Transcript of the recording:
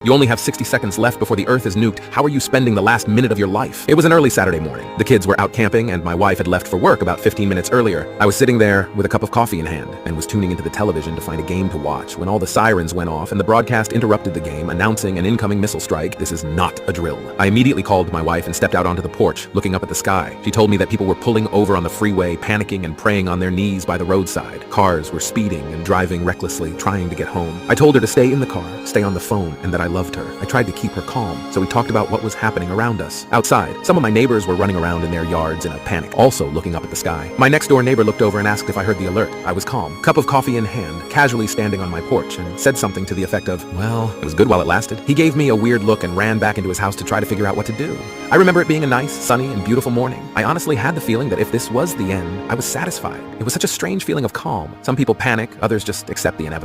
You only have 60 seconds left before the Earth is nuked. How are you spending the last minute of your life? It was an early Saturday morning. The kids were out camping and my wife had left for work about 15 minutes earlier. I was sitting there with a cup of coffee in hand and was tuning into the television to find a game to watch when all the sirens went off and the broadcast interrupted the game, announcing an incoming missile strike. This is not a drill. I immediately called my wife and stepped out onto the porch, looking up at the sky. She told me that people were pulling over on the freeway, panicking and praying on their knees by the roadside. Cars were speeding and driving recklessly, trying to get home. I told her to stay in the car, stay on the phone, and that I loved her. I tried to keep her calm, so we talked about what was happening around us. Outside, some of my neighbors were running around in their yards in a panic, also looking up at the sky. My next door neighbor looked over and asked if I heard the alert. I was calm, cup of coffee in hand, casually standing on my porch, and said something to the effect of, well, it was good while it lasted. He gave me a weird look and ran back into his house to try to figure out what to do. I remember it being a nice, sunny, and beautiful morning. I honestly had the feeling that if this was the end, I was satisfied. It was such a strange feeling of calm. Some people panic, others just accept the inevitable.